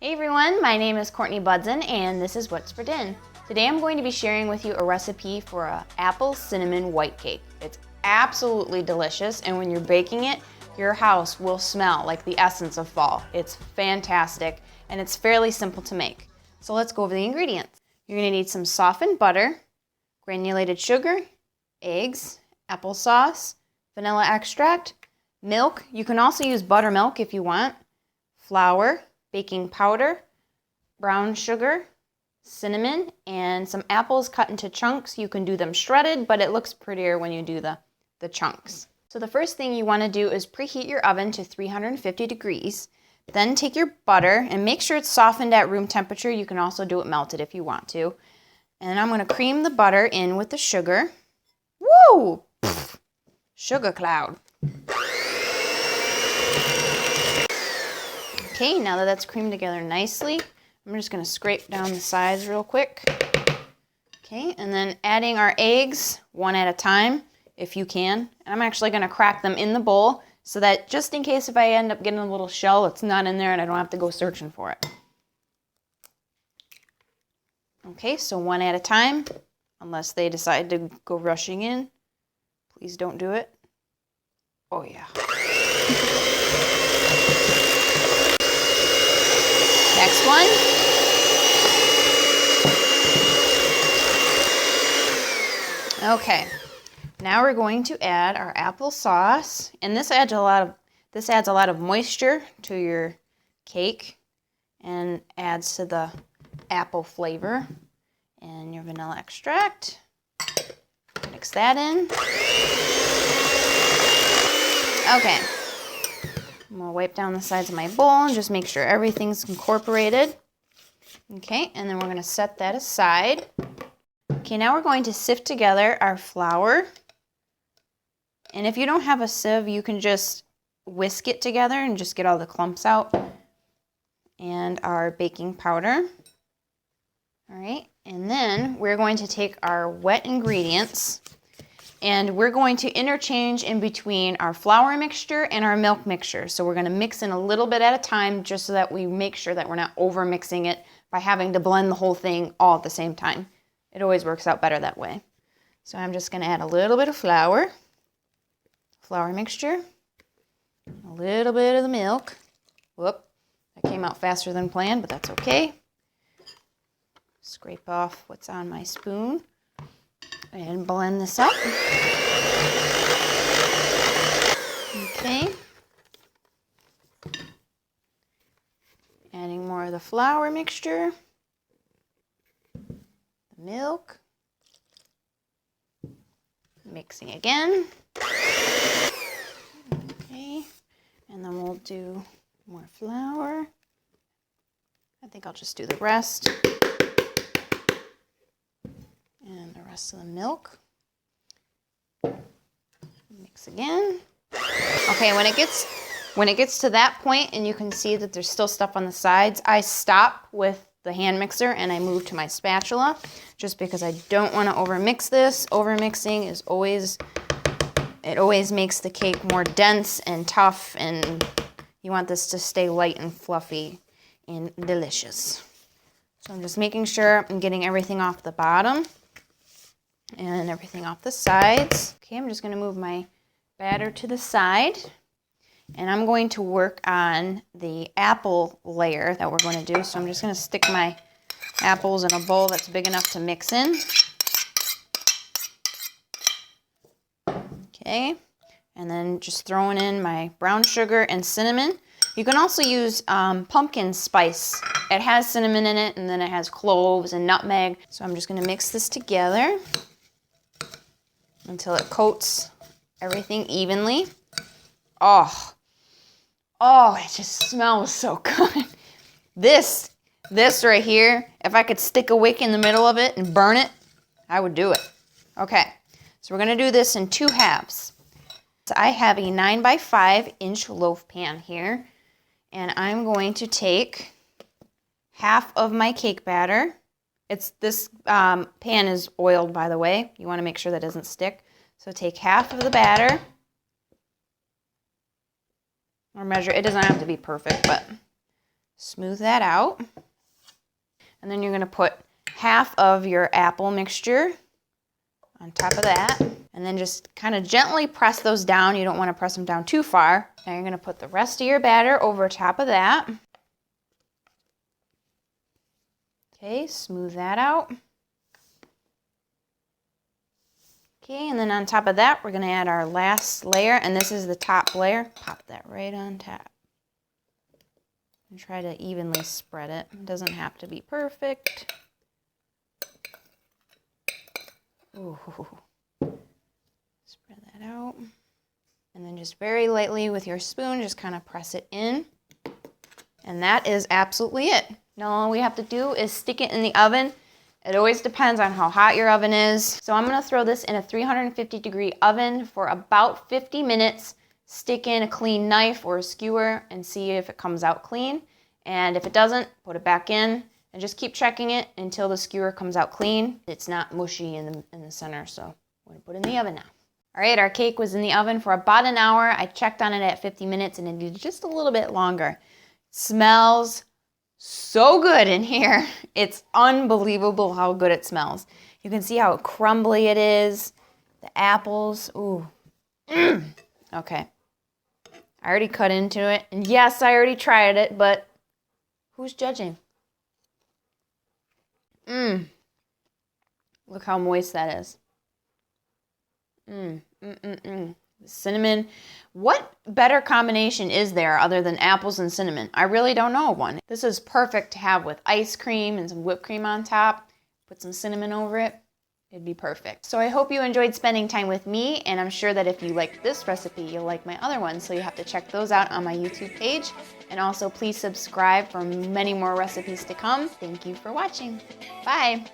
Hey everyone, my name is Courtney Budzyn and this is What's for Din. Today I'm going to be sharing with you a recipe for an apple cinnamon white cake. It's absolutely delicious, and when you're baking it, your house will smell like the essence of fall. It's fantastic and it's fairly simple to make. So let's go over the ingredients. You're going to need some softened butter, granulated sugar, eggs, applesauce, vanilla extract, milk. You can also use buttermilk if you want, flour, baking powder, brown sugar, cinnamon, and some apples cut into chunks. You can do them shredded, but it looks prettier when you do the chunks. So the first thing you want to do is preheat your oven to 350 degrees. Then take your butter and make sure it's softened at room temperature. You can also do it melted if you want to. And I'm going to cream the butter in with the sugar. Woo! Pfft. Sugar cloud. Okay, now that that's creamed together nicely, I'm just going to scrape down the sides real quick. Okay, and then adding our eggs one at a time, if you can. And I'm actually going to crack them in the bowl so that just in case if I end up getting a little shell, it's not in there and I don't have to go searching for it. Okay, so one at a time, unless they decide to go rushing in. Please don't do it. Oh yeah. Next one. Okay, now we're going to add our applesauce, and this adds a lot of moisture to your cake and adds to the apple flavor. And your vanilla extract. Mix that in. Okay. I'm going to wipe down the sides of my bowl and just make sure everything's incorporated. Okay, and then we're going to set that aside. Okay, now we're going to sift together our flour. And if you don't have a sieve, you can just whisk it together and just get all the clumps out. And our baking powder. All right, and then we're going to take our wet ingredients and we're going to interchange in between our flour mixture and our milk mixture. So we're going to mix in a little bit at a time just so that we make sure that we're not over mixing it by having to blend the whole thing all at the same time. It always works out better that way. So I'm just going to add a little bit of flour mixture, a little bit of the milk. Whoop, that came out faster than planned, but that's okay. Scrape off what's on my spoon and blend this up. Okay. Adding more of the flour mixture, the milk, mixing again. Okay, and then we'll do more flour. I think I'll just do the rest. And the rest of the milk. Mix again. Okay, when it gets to that point and you can see that there's still stuff on the sides, I stop with the hand mixer and I move to my spatula just because I don't want to overmix this. Overmixing is always makes the cake more dense and tough, and you want this to stay light and fluffy and delicious. So I'm just making sure I'm getting everything off the bottom and everything off the sides. Okay, I'm just going to move my batter to the side, and I'm going to work on the apple layer that we're going to do. So I'm just going to stick my apples in a bowl that's big enough to mix in. Okay, and then just throwing in my brown sugar and cinnamon. You can also use pumpkin spice. It has cinnamon in it, and then it has cloves and nutmeg. So I'm just going to mix this together until it coats everything evenly. Oh, it just smells so good. This right here, if I could stick a wick in the middle of it and burn it, I would do it. Okay, so we're going to do this in two halves. So I have a 9x5 inch loaf pan here, and I'm going to take half of my cake batter. This pan is oiled, by the way. You want to make sure that doesn't stick. So take half of the batter, or measure. It doesn't have to be perfect, but Smooth that out. And then you're gonna put half of your apple mixture on top of that. And then just kind of gently press those down. You don't want to press them down too far. Now you're gonna put the rest of your batter over top of that. Okay, smooth that out. Okay, and then on top of that, we're gonna add our last layer, and this is the top layer. Pop that right on top. And try to evenly spread it. It doesn't have to be perfect. Ooh. Spread that out. And then just very lightly with your spoon, just kind of press it in. And that is absolutely it. Now all we have to do is stick it in the oven. It always depends on how hot your oven is. So I'm gonna throw this in a 350-degree oven for about 50 minutes. Stick in a clean knife or a skewer and see if it comes out clean. And if it doesn't, put it back in and just keep checking it until the skewer comes out clean. It's not mushy in the center, so I'm gonna put it in the oven now. All right, our cake was in the oven for about an hour. I checked on it at 50 minutes and it needed just a little bit longer. Smells so good in here. It's unbelievable how good it smells. You can see how crumbly it is. The apples, ooh. Okay. I already cut into it. And yes, I already tried it, but who's judging? Look how moist that is. Cinnamon. What better combination is there other than apples and cinnamon? I really don't know of one. This is perfect to have with ice cream and some whipped cream on top. Put some cinnamon over it. It'd be perfect. So I hope you enjoyed spending time with me, and I'm sure that if you liked this recipe, you'll like my other ones. So you have to check those out on my YouTube page. And also please subscribe for many more recipes to come. Thank you for watching. Bye.